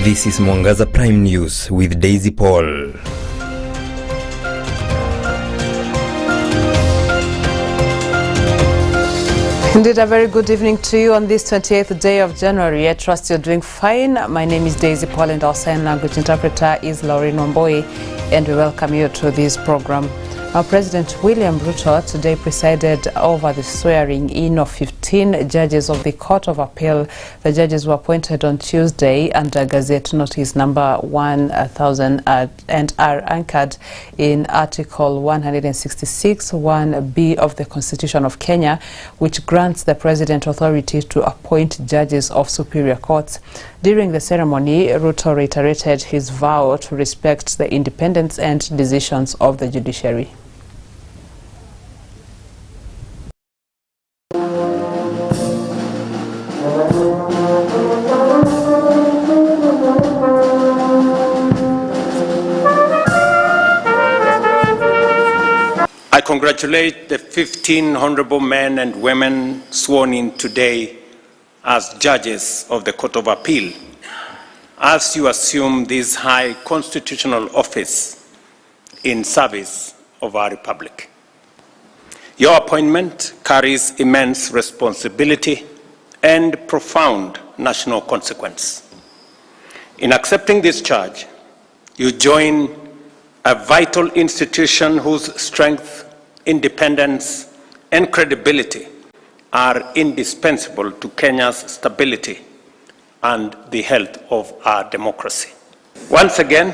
This is Mwangaza Prime News with Daisy Paul. Indeed, a very good evening to you on this 28th day of January. I trust you're doing fine. My name is Daisy Paul and our sign language interpreter is Lauren Wamboi, and we welcome you to this program. Now, President William Ruto today presided over the swearing-in of 15 judges of the Court of Appeal. The judges were appointed on Tuesday under Gazette Notice number 1000 and are anchored in Article 166, 1B of the Constitution of Kenya, which grants the President authority to appoint judges of superior courts. During the ceremony, Ruto reiterated his vow to respect the independence and decisions of the judiciary. I congratulate the 15 honorable men and women sworn in today as judges of the Court of Appeal as you assume this high constitutional office in service of our Republic. Your appointment carries immense responsibility and profound national consequence. In accepting this charge, you join a vital institution whose strength, independence, and credibility are indispensable to Kenya's stability and the health of our democracy. Once again,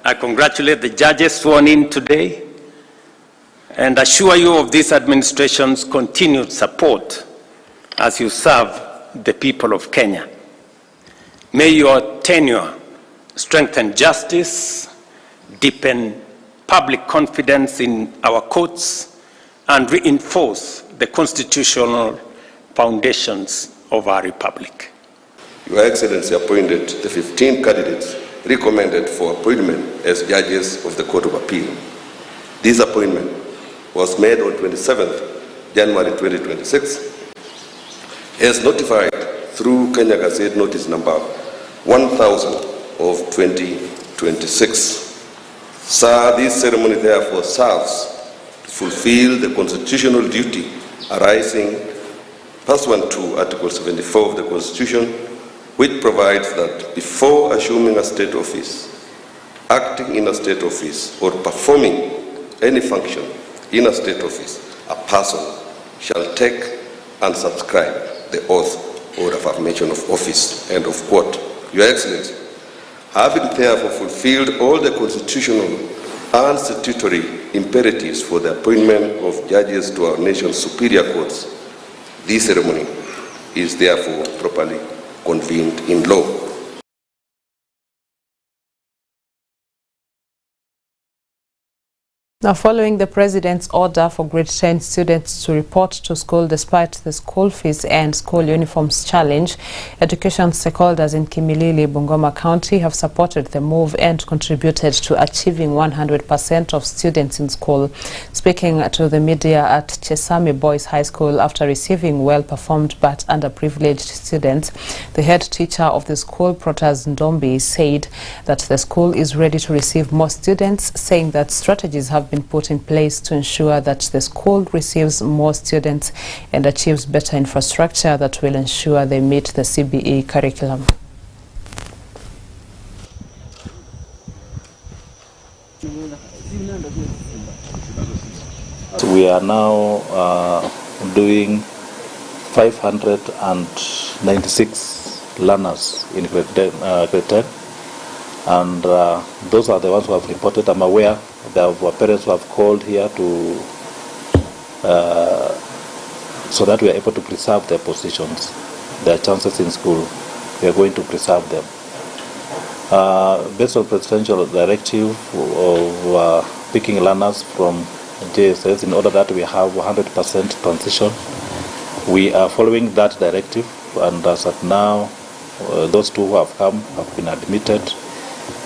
I congratulate the judges sworn in today and assure you of this administration's continued support as you serve the people of Kenya. May your tenure strengthen justice, deepen public confidence in our courts, and reinforce the constitutional foundations of our Republic. Your Excellency appointed the 15 candidates recommended for appointment as judges of the Court of Appeal. This appointment was made on 27th January 2026 as notified through Kenya Gazette Notice number 1000 of 2026. Sir, this ceremony therefore serves to fulfill the constitutional duty arising pursuant to Article 74 of the Constitution, which provides that before assuming a state office, acting in a state office, or performing any function in a state office, a person shall take and subscribe the oath or affirmation of office. End of quote. Your Excellency, having therefore fulfilled all the constitutional and statutory imperatives for the appointment of judges to our nation's superior courts, this ceremony is therefore properly convened in law. Now, following the President's order for grade 10 students to report to school despite the school fees and school uniforms challenge, education stakeholders in Kimilili, Bungoma County have supported the move and contributed to achieving 100% of students in school. Speaking to the media at Chesame Boys High School after receiving well-performed but underprivileged students, the head teacher of the school, Protas Ndombi, said that the school is ready to receive more students, saying that strategies have been put in place to ensure that the school receives more students and achieves better infrastructure that will ensure they meet the CBE curriculum. We are now doing 596 learners in grade 10. And those are the ones who have reported. I'm aware there were parents who have called here to so that we are able to preserve their positions, their chances in school. We are going to preserve them. Based on presidential directive of picking learners from JSS in order that we have 100% transition, we are following that directive, and as of now, those two who have come have been admitted.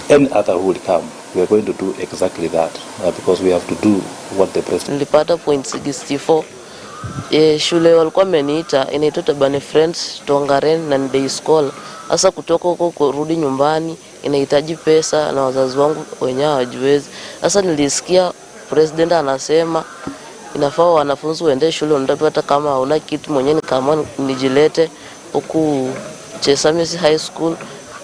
Any other who will come, we are going to do exactly that because we have to do what the president. Nilipata point 64 shule walikuwa wameniita inaitwa Tabane Friends Tongaren na day school Sasa kutoka huko kurudi nyumbani inahitaji pesa na wazazi wangu wenyewe hawajiwezi. Sasa nilisikia president anasema inafaa wanafunzi waende shule hata kama hauna kitu, mwenyewe nikaamua nijilete huku Chesamisi High School,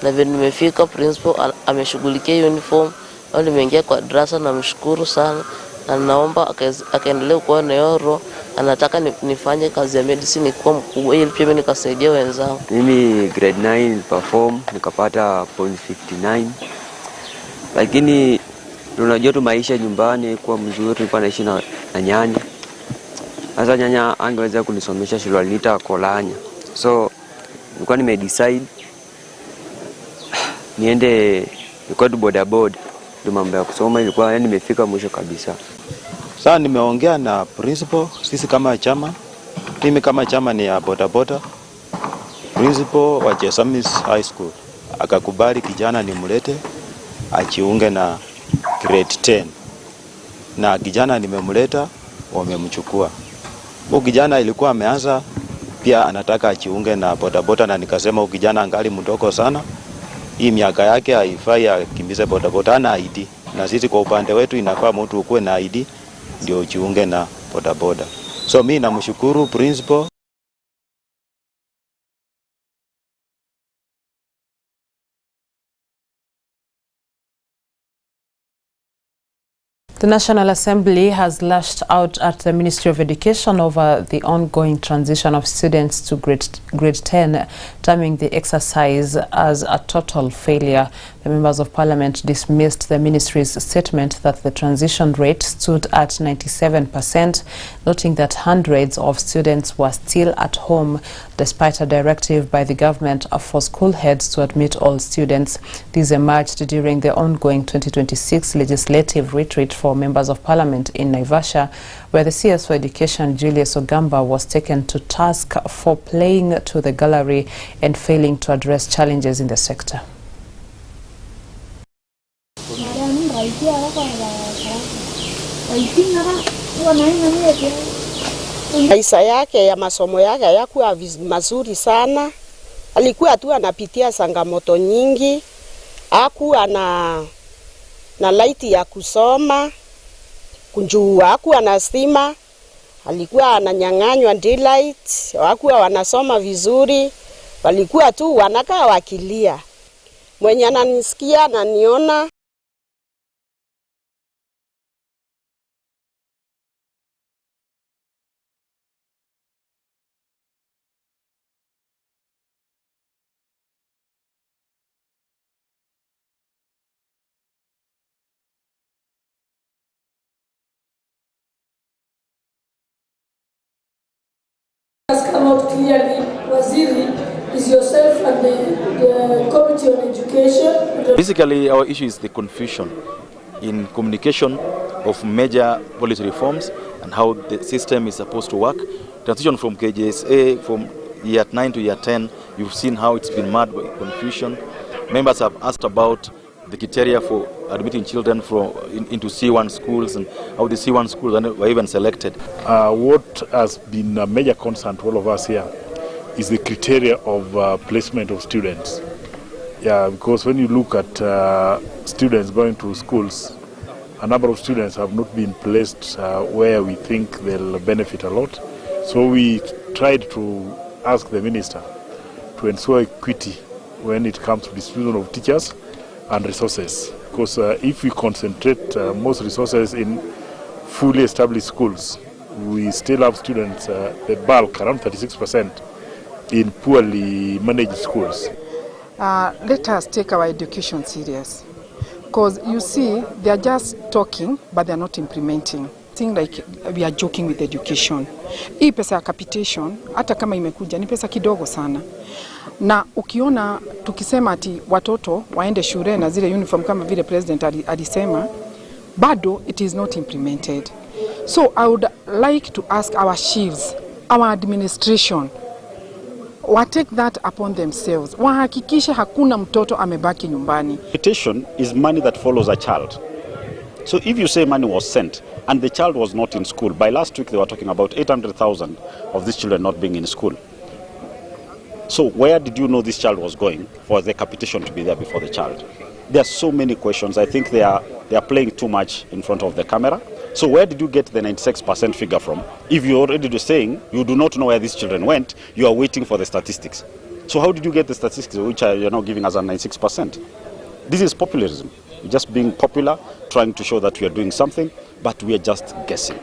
na vile nimefika principal ameshughulikia uniform, na nimeingia kwa darasa na mshukuru sana, na naomba akaendelee kuwa na yoro. Anataka nifanye kazi ya medicine kwa mkubwa ili pia mimi nikasaidia wenzangu. Mimi grade 9 perform nikapata 0.59, lakini unajua tu maisha nyumbani kwa mzuri, nilikuwa naishi na nyanya. Sasa nyanya angeweza kunisomesha shule aliniita Kolanya, so nilikuwa nimedecide niende nilikuwa tu boda boda, ndio mambo ya kusoma ilikuwa yani nimefika mwisho kabisa. Sasa nimeongea na principal, sisi kama chama, mimi kama chama ni ya boda boda. Principal wa Chesamisi High School akakubali kijana nimlete ajiunge na grade 10, na kijana nimemleta wamemchukua. Huyu kijana ilikuwa ameanza pia anataka ajiunge na boda boda, na nikasema huyu kijana angali mdogo sana, hii miaka yake haifai akimbize boda boda, ana ID, na sisi kwa upande wetu inafaa mtu ukuwe na ID ndio ujiunge na boda boda. So mimi namshukuru principal. The National Assembly has lashed out at the Ministry of Education over the ongoing transition of students to grade 10, terming the exercise as a total failure. The members of Parliament dismissed the ministry's statement that the transition rate stood at 97%, noting that hundreds of students were still at home despite a directive by the government for school heads to admit all students. This emerged during the ongoing 2026 legislative retreat for members of Parliament in Naivasha, where the CS for Education, Julius Ogamba, was taken to task for playing to the gallery and failing to address challenges in the sector. Maisha yake ya masomo yake hayakuwa mazuri sana. Alikuwa tu anapitia changamoto nyingi. Hakuwa na light ya kusoma, kunjua, hakuwa na stima, alikuwa ananyang'anywa daylight, hakuwa wanasoma vizuri, walikuwa tu wanakaa wakilia. Mwenye ananisikia ananiona. Has come out clearly, Waziri, is yourself and the Committee on Education. Basically, our issue is the confusion in communication of major policy reforms and how the system is supposed to work. Transition from KJSA, from year 9 to year 10, you've seen how it's been marred by confusion. Members have asked about the criteria for admitting children into C1 schools and how the C1 schools were even selected. What has been a major concern to all of us here is the criteria of placement of students. Yeah, because when you look at students going to schools, a number of students have not been placed where we think they'll benefit a lot. So we tried to ask the minister to ensure equity when it comes to distribution of teachers and resources, because if we concentrate most resources in fully established schools, we still have students, the bulk, around 36%, in poorly managed schools. Let us take our education serious, because you see, they are just talking, but they are not implementing. Think like we are joking with education. Hii pesa ya capitation, hata kama imekuja, ni pesa kidogo sana. Na ukiona tukisema ati watoto waende shule na zile uniform kama vile president alisema, bado it is not implemented. So I would like to ask our chiefs, our administration, take that upon themselves. Wahakikishe hakuna mtoto amebaki nyumbani. Capitation is money that follows a child. So if you say money was sent and the child was not in school, by last week they were talking about 800,000 of these children not being in school. So where did you know this child was going for the capitation to be there before the child? There are so many questions. I think they are playing too much in front of the camera. So where did you get the 96% figure from? If you're already saying you do not know where these children went, you are waiting for the statistics. So how did you get the statistics which you're now giving us a 96%? This is populism. You're just being popular, trying to show that we are doing something, but we are just guessing.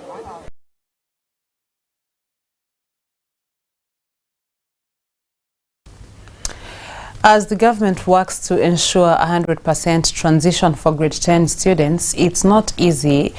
As the government works to ensure 100% transition for grade 10 students, it's not easy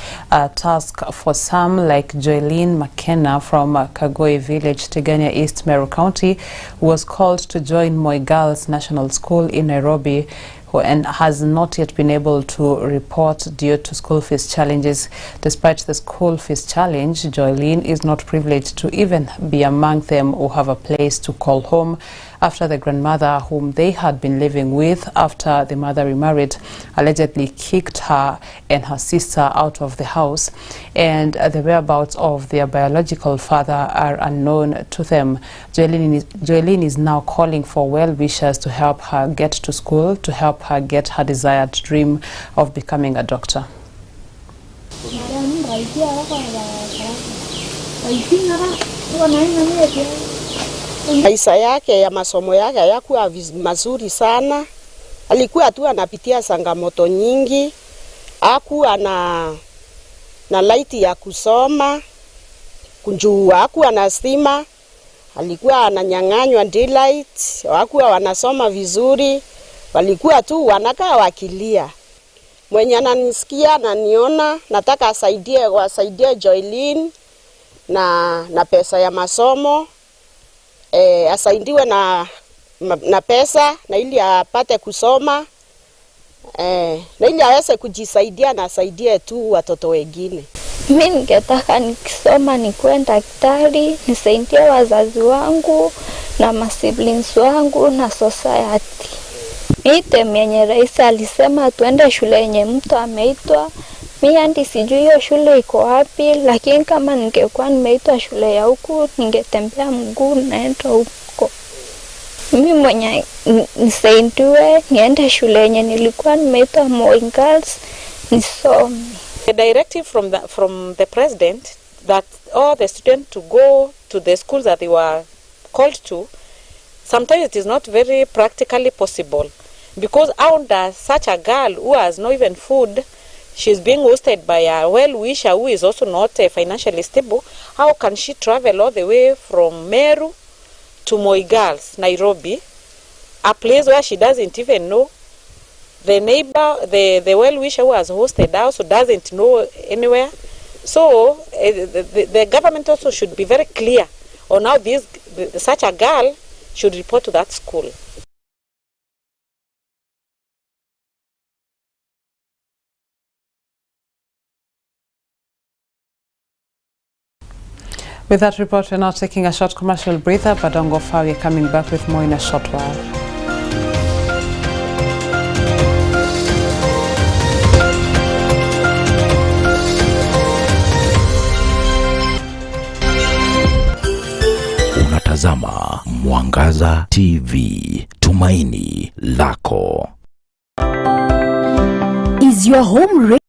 task for some like Joylene McKenna from Kagoi village, Tegania East, Meru County, who was called to join Moi Girls National School in Nairobi and has not yet been able to report due to school fees challenges. Despite the school fees challenge, Joylene is not privileged to even be among them who have a place to call home after the grandmother whom they had been living with after the mother remarried allegedly kicked her and her sister out of the house, and the whereabouts of their biological father are unknown to them. Joylene is now calling for well-wishers to help her get to school, to help her get her desired dream of becoming a doctor. Maisha yake ya masomo yake hayakuwa mazuri sana. Alikuwa tu anapitia changamoto nyingi. Hakuwa na light ya kusoma. Kunjua hakuwa na stima. Alikuwa ananyang'anywa daylight. Hakuwa wanasoma vizuri. Walikuwa tu wanakaa wakilia. Mwenye ananisikia na niona nataka wasaidie Joylene na pesa ya masomo. Asaidiwe na pesa na ili apate kusoma, na ili aweze kujisaidia na asaidie tu watoto wengine. Mimi ningetaka nikisoma nikuwe daktari, nisaidie wazazi wangu na masiblings wangu na society. Mwenye rais alisema tuende shule yenye mtu ameitwa. Mimi hadi sijui hiyo shule iko wapi, lakini kama ningekuwa nimeitwa shule ya huku, ningetembea mguu naenda huko. Mimi mwenye nisaidiwe niende shule yenye nilikuwa nimeitwa Moi Girls nisome. The directive from the president that all the students to go to the schools that they were called to, sometimes it is not very practically possible, because under such a girl who has no even food, she's being hosted by a well-wisher who is also not financially stable. How can she travel all the way from Meru to Moi Girls, Nairobi, a place where she doesn't even know? The neighbor, the well-wisher who has hosted her also doesn't know anywhere. So the government also should be very clear on how such a girl should report to that school. With that report, we're now taking a short commercial breather, but don't go far. We're coming back with more in a short while. Unatazama Mwangaza TV, tumaini lako. Is your home ready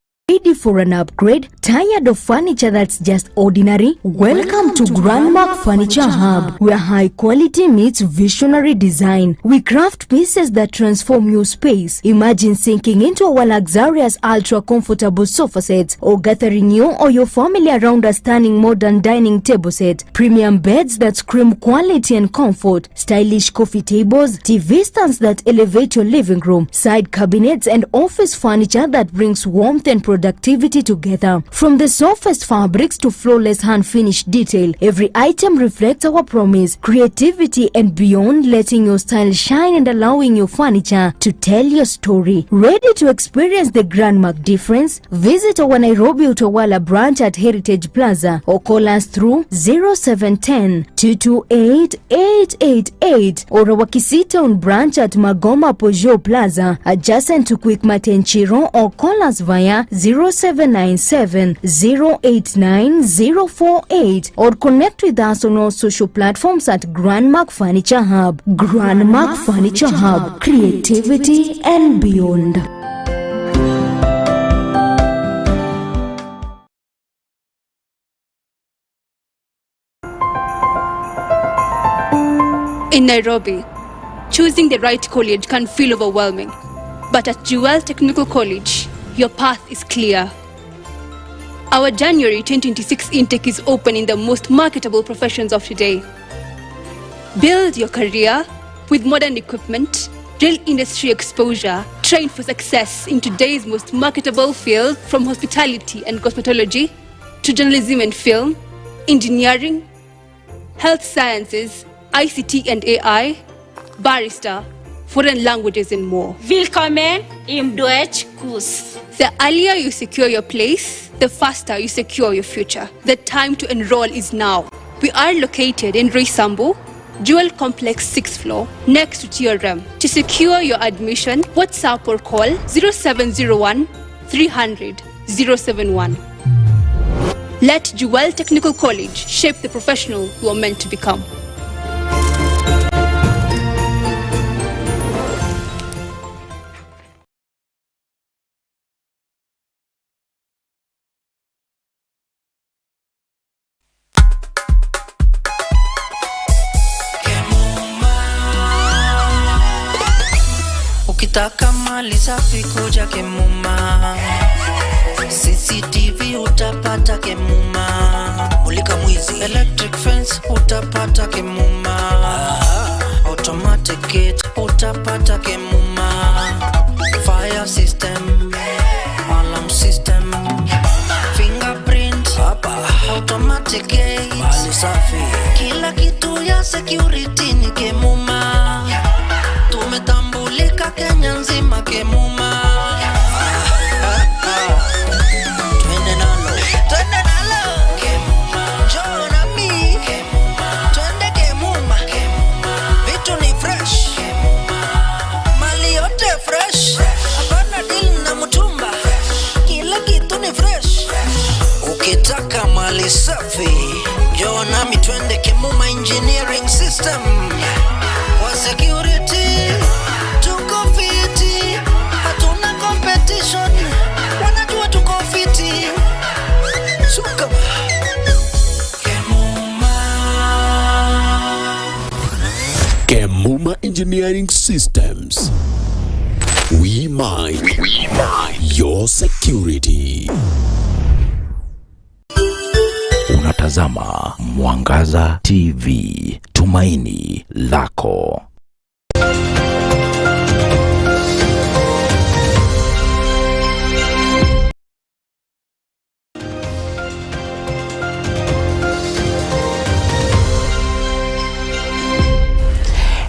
for an upgrade? Tired of furniture that's just ordinary? Welcome to Grandmark Furniture Hub, where high quality meets visionary design. We craft pieces that transform your space. Imagine sinking into our luxurious ultra comfortable sofa sets, or gathering you or your family around a stunning modern dining table set. Premium beds that scream quality and comfort. Stylish coffee tables, TV stands that elevate your living room. Side cabinets and office furniture that brings warmth and productivity together. From the softest fabrics to flawless hand-finished detail, every item reflects our promise, creativity and beyond, letting your style shine and allowing your furniture to tell your story. Ready to experience the Grandmark difference? Visit our Nairobi Utawala branch at Heritage Plaza or call us through 0710-228-888 or our Kisitown branch at Magoma Peugeot Plaza adjacent to Quickmart and Chiro, or call us via 0797 089 048 or connect with us on our social platforms at Grandmark Furniture Hub. Grandmark Furniture Hub, creativity and beyond. In Nairobi, choosing the right college can feel overwhelming. But at Jewel Technical College, your path is clear. Our January 2026 intake is open in the most marketable professions of today. Build your career with modern equipment, real industry exposure, train for success in today's most marketable field, from hospitality and cosmetology to journalism and film, engineering, health sciences, ICT and AI, barrister, foreign languages and more. Willkommen im Deutschkurs. The earlier you secure your place, the faster you secure your future. The time to enroll is now. We are located in Roysambu, Jewel Complex 6th floor, next to TRM. To secure your admission, WhatsApp or call 0701 300 071. Let Jewel Technical College shape the professional you are meant to become. Ukitaka mali safi kuja Kemuma, CCTV utapata Kemuma, mulika mwizi, electric fence utapata Kemuma, automatic gate utapata Kemuma, fire system, alarm system, fingerprint, automatic gate, mali safi, kila kitu ya security ni Kemuma. Tumetambulika Kenya nzima Kemuma. Twende nalo Kemuma, njoo na mi Kemuma, twende Kemuma. Vitu ni fresh Kemuma, mali yote fresh, hapana deal na mtumba, kila kitu ni fresh. Ukitaka mali safi, njoo na mi twende Kemuma engineering system. Kwa security tuko fiti, hatuna competition, wanajua tuko fiti. Suka Kemuma Engineering Systems. We mind your security. Unatazama Mwangaza TV, tumaini lako.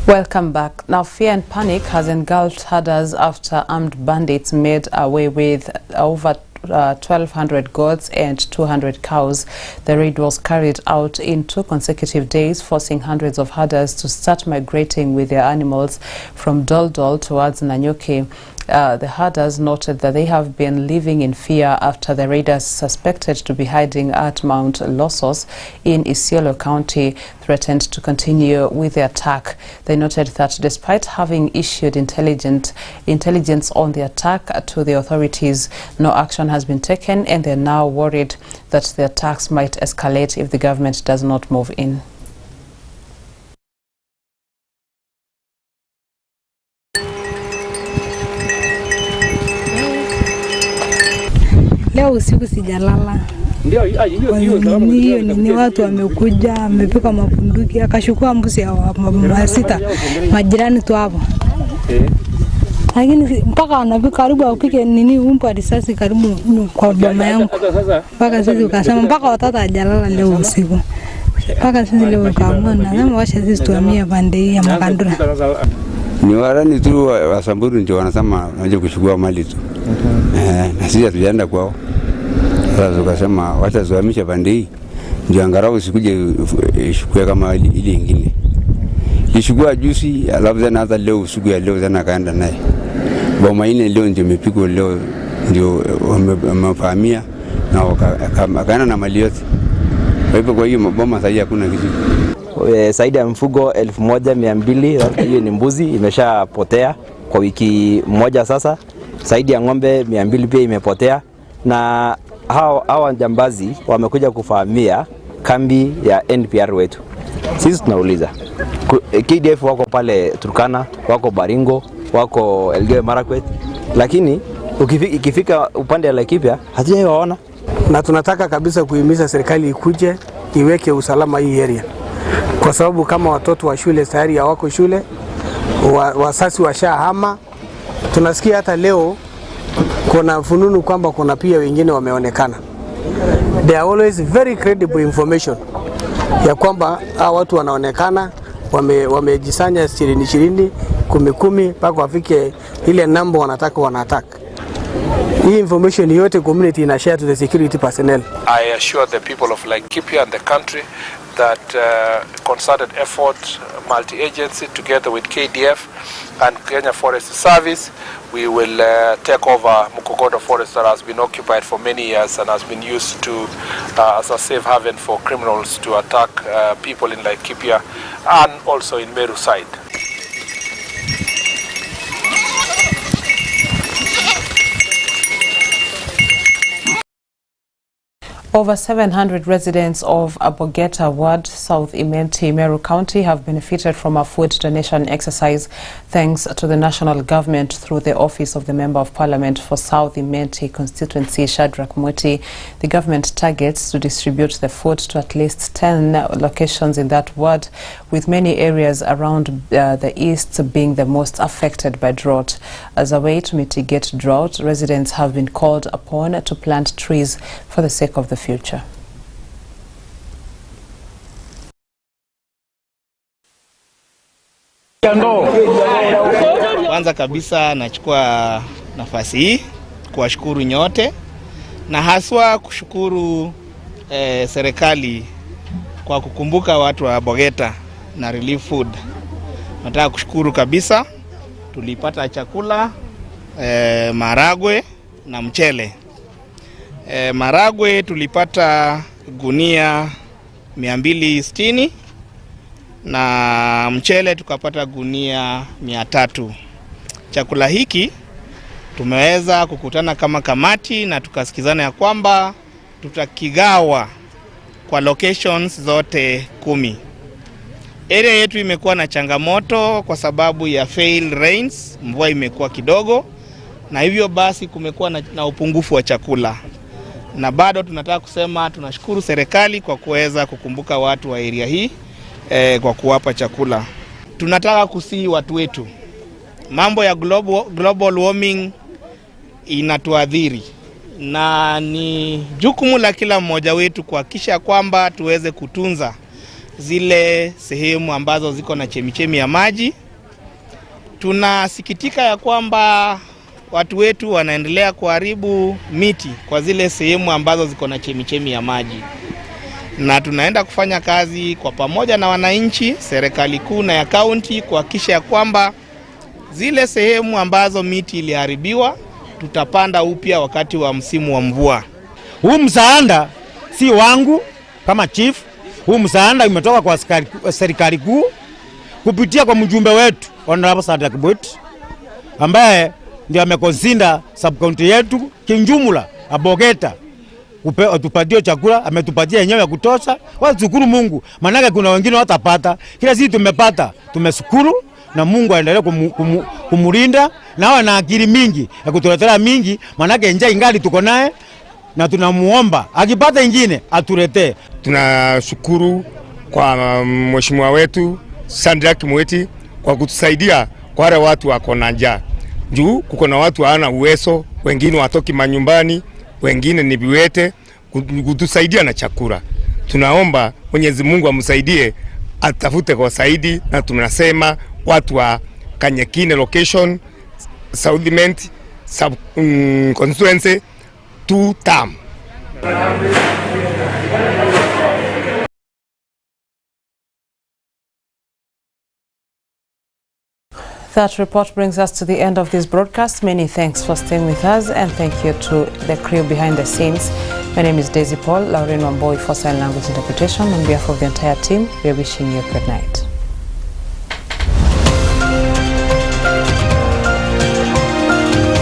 Welcome back. Now, fear and panic has engulfed herders after armed bandits made away with over 1,200 goats and 200 cows. The raid was carried out in 2 consecutive days, forcing hundreds of herders to start migrating with their animals from Doldol towards Nanyuki. The herders noted that they have been living in fear after the raiders, suspected to be hiding at Mount Losos in Isiolo County, threatened to continue with the attack. They noted that despite having issued intelligence on the attack to the authorities, no action has been taken, and they're now worried that the attacks might escalate if the government does not move in. Leo usiku sijalala. Hiyo ni watu wamekuja, wamepika mapunduki, akachukua mbuzi ya masita majirani tu hapo. Lakini mpaka wanapika karibu wapike nini umpa risasi karibu kwa boma yangu. Mpaka sisi ukasema mpaka watoto hajalala leo usiku. Mpaka sisi leo kaamua na washa sisi tuhamia pande hii ya Makandura. Ni warani tu wa Samburu ndio wanasema waje kuchukua mali tu. Na sisi tujaenda kwao. Sasa tukasema wacha tuhamie pande hii. Ndio angalau usikuje ishukue kama ile nyingine. Ishukua juzi alafu tena hata leo usiku ya leo tena kaenda naye. Boma ine leo ndio imepigwa leo ndio wamefahamia na wakaenda na mali yote. Kwa hiyo boma sasa hakuna kitu. Zaidi ya mfugo 1200, hiyo ni mbuzi imeshapotea kwa wiki moja sasa. Zaidi ya ng'ombe 200 pia imepotea, na hawa jambazi wamekuja kufahamia kambi ya NPR wetu. Sisi tunauliza, KDF wako pale Turkana, wako Baringo, wako Elgeyo Marakwet, lakini ikifika upande wa Laikipia hatujawaona. Na tunataka kabisa kuhimiza serikali ikuje iweke usalama hii area, kwa sababu kama watoto wa shule tayari hawako shule, wasasi washahama. Tunasikia hata leo kuna fununu kwamba kuna pia wengine wameonekana. There are always very credible information ya kwamba watu wanaonekana wamejisanya 20 10 mpaka wafike ile namba wanataka wanaattack. Hii information yote community ina share to the security personnel. I assure the people of Laikipia and the country that concerted effort, multi-agency together with KDF and Kenya Forest Service, we will take over Mukogodo Forest that has been occupied for many years and has been used to as a safe haven for criminals to attack people in Laikipia and also in Meru side. Over 700 residents of Abogeta Ward, South Imenti, Meru County have benefited from a food donation exercise thanks to the national government through the Office of the Member of Parliament for South Imenti constituency, Shadrach Muti. The government targets to distribute the food to at least 10 locations in that ward, with many areas around the east being the most affected by drought. As a way to mitigate drought, residents have been called upon to plant trees for the sake of the future. Kwanza kabisa nachukua nafasi hii kuwashukuru nyote na haswa kushukuru serikali kwa kukumbuka watu wa Bogeta na relief food. Nataka kushukuru kabisa, tulipata chakula, maragwe na mchele. Maragwe tulipata gunia 260 na mchele tukapata gunia 300. Chakula hiki tumeweza kukutana kama kamati na tukasikizana ya kwamba tutakigawa kwa locations zote 10. Area yetu imekuwa na changamoto kwa sababu ya fail rains, mvua imekuwa kidogo, na hivyo basi kumekuwa na upungufu wa chakula. Na bado tunataka kusema tunashukuru serikali kwa kuweza kukumbuka watu wa area hii kwa kuwapa chakula. Tunataka kusihi watu wetu, mambo ya global warming inatuadhiri, na ni jukumu la kila mmoja wetu kuhakikisha kwamba tuweze kutunza zile sehemu ambazo ziko na chemichemi ya maji. Tunasikitika ya kwamba watu wetu wanaendelea kuharibu miti kwa zile sehemu ambazo ziko na chemichemi ya maji, na tunaenda kufanya kazi kwa pamoja na wananchi, serikali kuu na ya kaunti kuhakikisha ya kwamba zile sehemu ambazo miti iliharibiwa tutapanda upya wakati wa msimu wa mvua. Huu msaada si wangu kama chief, huu msaada umetoka kwa serikali kuu kupitia kwa mjumbe wetu Honorable Shadrach Muti, ambaye ndio amekonsinda subcounty yetu kinjumla Abogeta tupatie chakula, ametupatia yenyewe ya kutosha. Washukuru Mungu, maana kuna wengine watapata. Kila sisi tumepata, tumeshukuru, na Mungu aendelee kumulinda na awe na akili mingi ya kutuletea mingi, maana njaa ingali tuko naye, na tunamuomba akipata ingine atuletee. Tunashukuru kwa mheshimiwa wetu Shadrach Muti kwa kutusaidia kwa wale watu wako na njaa. Juu kuko na watu hawana uwezo, wengine watoki manyumbani, wengine ni viwete, kutusaidia na chakula. Tunaomba Mwenyezi Mungu amsaidie, atafute kwa saidi, na tunasema watu wa Kanyekine location, Southiment sub constituency 2 term. That report brings us to the end of this broadcast. Many thanks for staying with us, and thank you to the crew behind the scenes. My name is Daisy Paul, Lauren Wamboi for Sign Language Interpretation. On behalf of the entire team, we are wishing you a good night.